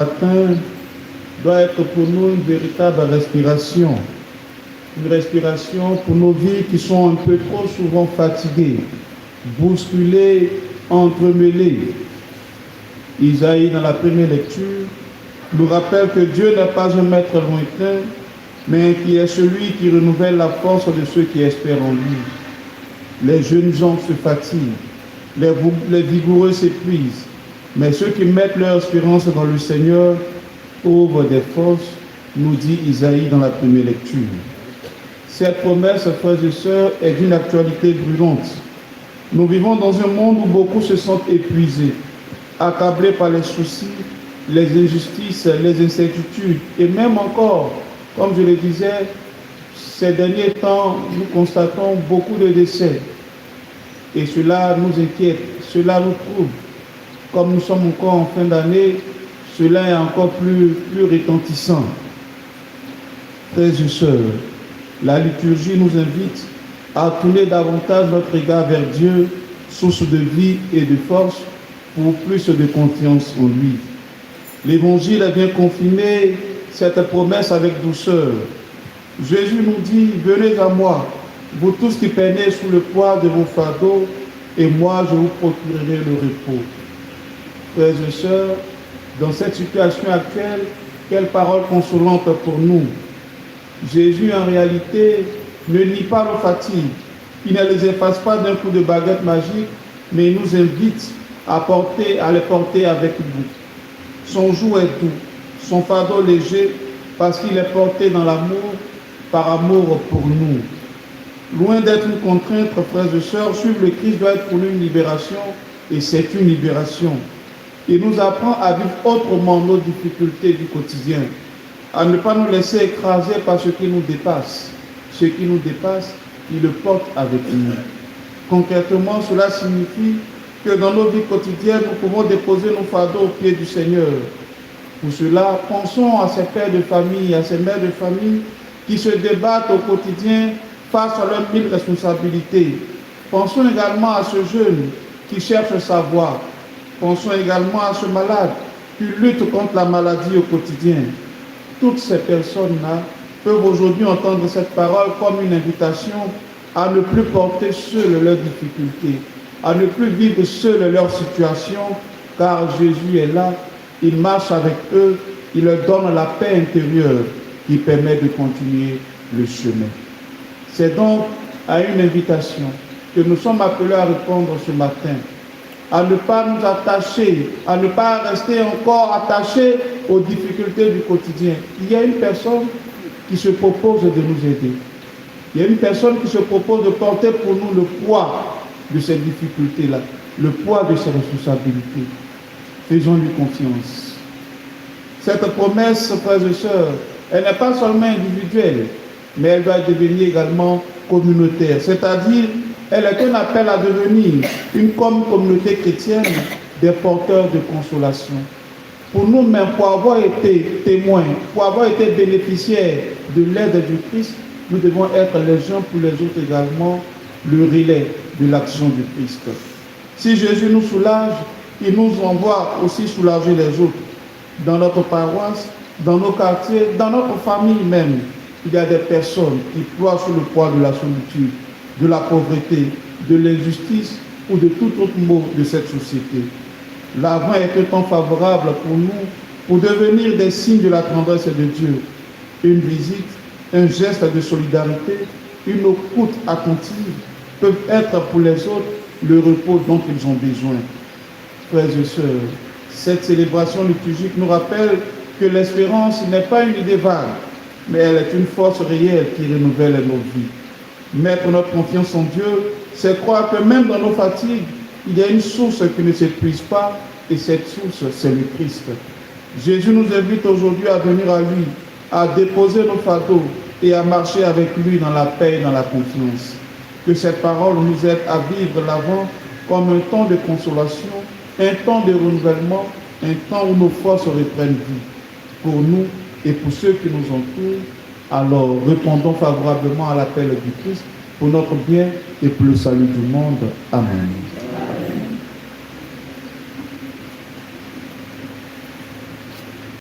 matin doit être pour nous une véritable respiration. Une respiration pour nos vies qui sont un peu trop souvent fatiguées, bousculées, entremêlées. Isaïe, dans la première lecture, nous rappelle que Dieu n'est pas un maître lointain, mais qui est celui qui renouvelle la force de ceux qui espèrent en lui. Les jeunes gens se fatiguent, les vigoureux s'épuisent, mais ceux qui mettent leur espérance dans le Seigneur trouvent des forces, nous dit Isaïe dans la première lecture. Cette promesse, frères et sœurs, est d'une actualité brûlante. Nous vivons dans un monde où beaucoup se sentent épuisés, accablés par les soucis, les injustices, les incertitudes, et même encore, comme je le disais, ces derniers temps, nous constatons beaucoup de décès. Et cela nous inquiète, cela nous trouble. Comme nous sommes encore en fin d'année, cela est encore plus retentissant. Frères et sœurs, la liturgie nous invite à tourner davantage notre regard vers Dieu, source de vie et de force, pour plus de confiance en lui. L'Évangile vient confirmer cette promesse avec douceur. Jésus nous dit, « Venez à moi, vous tous qui peinez sous le poids de vos fardeaux, et moi je vous procurerai le repos. » Frères et sœurs, dans cette situation actuelle, quelle parole consolante pour nous. Jésus, en réalité, ne nie pas nos fatigues. Il ne les efface pas d'un coup de baguette magique, mais il nous invite à les porter avec nous. Son joug est doux, son fardeau léger, parce qu'il est porté dans l'amour, par amour pour nous. Loin d'être une contrainte, frères et sœurs, suivre le Christ doit être pour nous une libération, et c'est une libération. Il nous apprend à vivre autrement nos difficultés du quotidien, à ne pas nous laisser écraser par ce qui nous dépasse. Ce qui nous dépasse, il le porte avec nous. Concrètement, cela signifie que dans nos vies quotidiennes, nous pouvons déposer nos fardeaux aux pieds du Seigneur. Pour cela, pensons à ces pères de famille, à ces mères de famille qui se débattent au quotidien face à leurs 1000 responsabilités. Pensons également à ce jeune qui cherche sa voie. Pensons également à ce malade qui lutte contre la maladie au quotidien. Toutes ces personnes-là peuvent aujourd'hui entendre cette parole comme une invitation à ne plus porter seules leurs difficultés, à ne plus vivre seules leur situation, car Jésus est là, il marche avec eux, il leur donne la paix intérieure qui permet de continuer le chemin. C'est donc à une invitation que nous sommes appelés à répondre ce matin, à ne pas nous attacher, à ne pas rester encore attachés aux difficultés du quotidien. Il y a une personne qui se propose de nous aider. Il y a une personne qui se propose de porter pour nous le poids de ces difficultés-là, le poids de ces responsabilités. Faisons-lui confiance. Cette promesse, frères et sœurs, elle n'est pas seulement individuelle, mais elle doit devenir également communautaire. C'est-à-dire, elle est un appel à devenir une communauté chrétienne des porteurs de consolation. Pour nous-mêmes, pour avoir été témoins, pour avoir été bénéficiaires de l'aide du Christ, nous devons être les uns pour les autres également le relais de l'action du Christ. Si Jésus nous soulage, il nous envoie aussi soulager les autres. Dans notre paroisse, dans nos quartiers, dans notre famille même, il y a des personnes qui ploient sous le poids de la solitude, de la pauvreté, de l'injustice ou de tout autre mot de cette société. L'Avent est un temps favorable pour nous pour devenir des signes de la tendresse de Dieu. Une visite, un geste de solidarité, une écoute attentive peuvent être pour les autres le repos dont ils ont besoin. Frères et sœurs, cette célébration liturgique nous rappelle que l'espérance n'est pas une idée vague, mais elle est une force réelle qui renouvelle nos vies. Mettre notre confiance en Dieu, c'est croire que même dans nos fatigues, il y a une source qui ne s'épuise pas, et cette source, c'est le Christ. Jésus nous invite aujourd'hui à venir à lui, à déposer nos fardeaux et à marcher avec lui dans la paix et dans la confiance. Que cette parole nous aide à vivre l'Avent comme un temps de consolation, un temps de renouvellement, un temps où nos forces reprennent vie. Pour nous et pour ceux qui nous entourent, alors répondons favorablement à l'appel du Christ pour notre bien et pour le salut du monde. Amen.